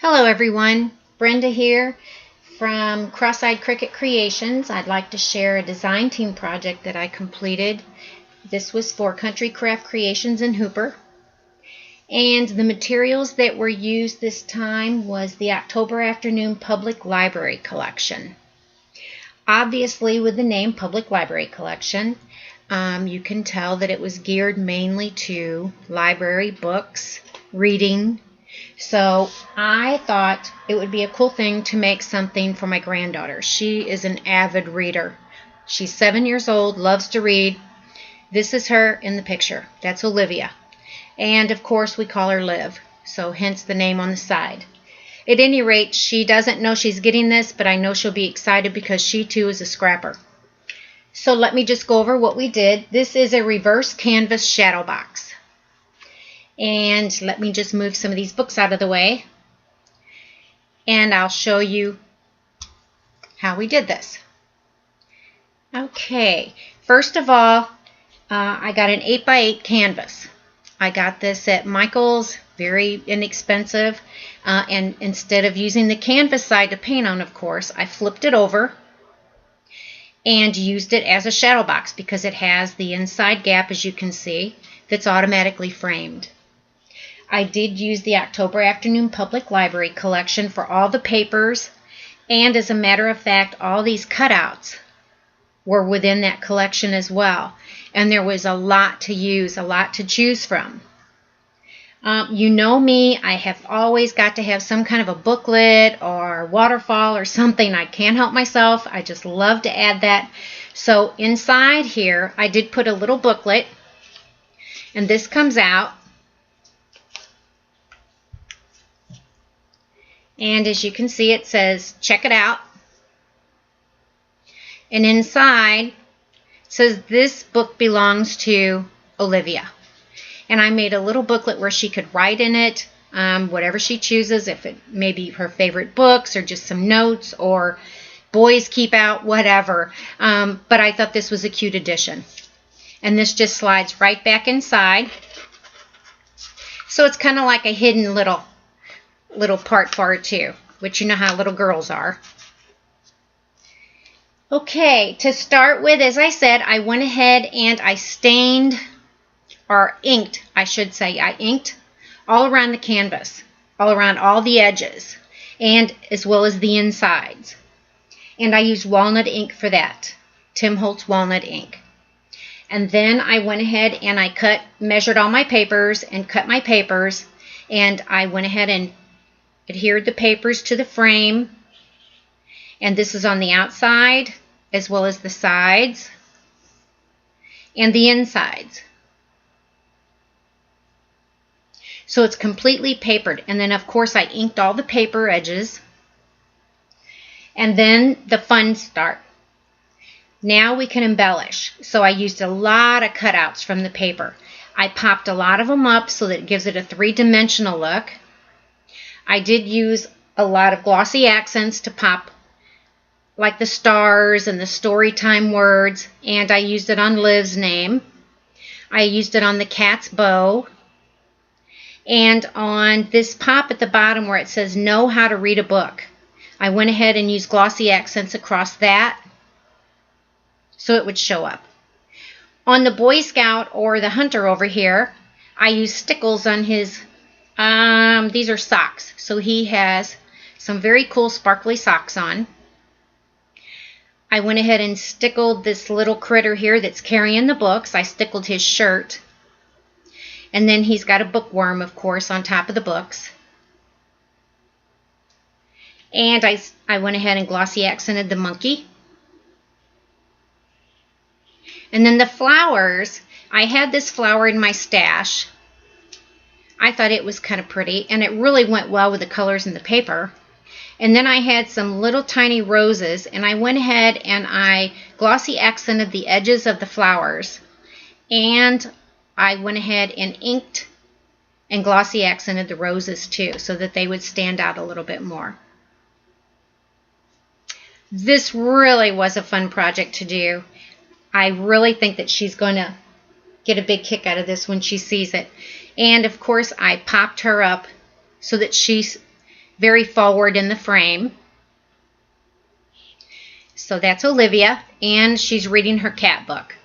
Hello everyone, Brenda here from Cross-Eyed Cricket Creations. I'd like to share a design team project that I completed. This was for Country Craft Creations in Hooper. And the materials that were used this time was the October Afternoon Public Library Collection. Obviously, with the name Public Library Collection, you can tell that it was geared mainly to library books, reading. So I thought it would be a cool thing to make something for my granddaughter. She is an avid reader. She's 7 years old, loves to read. This is her in the picture. That's Olivia. And of course we call her Liv, so hence the name on the side. At any rate, she doesn't know she's getting this, but I know she'll be excited because she too is a scrapper. So let me just go over what we did. This is a reverse canvas shadow box. And let me just move some of these books out of the way. And I'll show you how we did this. Okay, first of all, I got an 8x8 canvas. I got this at Michael's, very inexpensive. And instead of using the canvas side to paint on, of course, I flipped it over and used it as a shadow box because it has the inside gap, as you can see, that's automatically framed. I did use the October Afternoon Public Library Collection for all the papers, and as a matter of fact, all these cutouts were within that collection as well. And there was a lot to use, a lot to choose from. You know me, I have always got to have some kind of a booklet or waterfall or something. I can't help myself. I just love to add that. So inside here, I did put a little booklet, and this comes out. And as you can see, it says, check it out. And inside, it says this book belongs to Olivia. And I made a little booklet where she could write in it, whatever she chooses, if it may be her favorite books or just some notes or boys keep out, whatever. But I thought this was a cute addition. And this just slides right back inside. So it's kind of like a hidden little part for it too, which you know how little girls are. Okay, to start with, as I said, I went ahead and I stained, or inked, I should say. I inked all around the canvas, all around all the edges, and as well as the insides. And I used walnut ink for that, Tim Holtz walnut ink. And then I went ahead and I measured all my papers and cut my papers, and I went ahead and adhered the papers to the frame, and this is on the outside as well as the sides and the insides. So it's completely papered, and then of course I inked all the paper edges, and then the fun start. Now we can embellish. So I used a lot of cutouts from the paper. I popped a lot of them up so that it gives it a three-dimensional look. I did use a lot of glossy accents to pop, like the stars and the story time words, and I used it on Liv's name. I used it on the cat's bow, and on this pop at the bottom where it says know how to read a book. I went ahead and used glossy accents across that so it would show up. On the Boy Scout or the Hunter over here, I used stickles on his these are socks. So he has some very cool sparkly socks on. I went ahead and stickled this little critter here that's carrying the books. I stickled his shirt. And then he's got a bookworm, of course, on top of the books. And I went ahead and glossy accented the monkey. And then the flowers, I had this flower in my stash. I thought it was kind of pretty, and it really went well with the colors in the paper. And then I had some little tiny roses, and I went ahead and I glossy accented the edges of the flowers. And I went ahead and inked and glossy accented the roses too, so that they would stand out a little bit more. This really was a fun project to do. I really think that she's going to get a big kick out of this when she sees it. And of course I popped her up so that she very forward in the frame. So that's Olivia, and she's reading her cat book.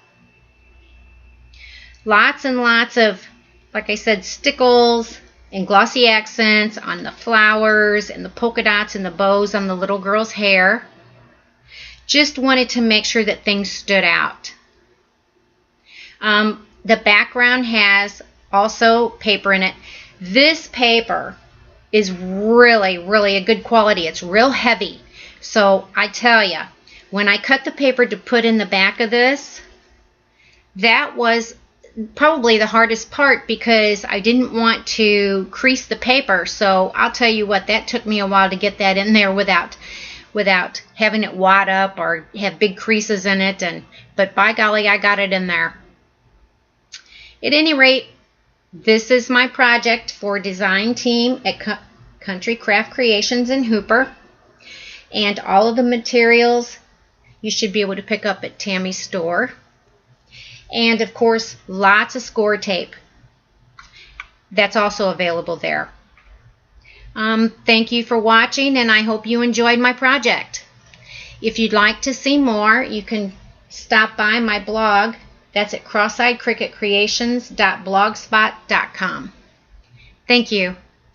Lots and lots of, like I said, stickles and glossy accents on the flowers and the polka dots and the bows on the little girl's hair. Just wanted to make sure that things stood out. The background has also paper in it. This paper is really, really a good quality. It's real heavy. So I tell you, when I cut the paper to put in the back of this, that was probably the hardest part because I didn't want to crease the paper. So I'll tell you what, that took me a while to get that in there without having it wad up or have big creases in it. But by golly, I got it in there. At any rate, this is my project for design team at Country Craft Creations in Hooper. And all of the materials you should be able to pick up at Tammy's store. And of course, lots of score tape. That's also available there. Thank you for watching, and I hope you enjoyed my project. If you'd like to see more, you can stop by my blog. That's at cross-eyedcricketcreations.blogspot.com. Thank you.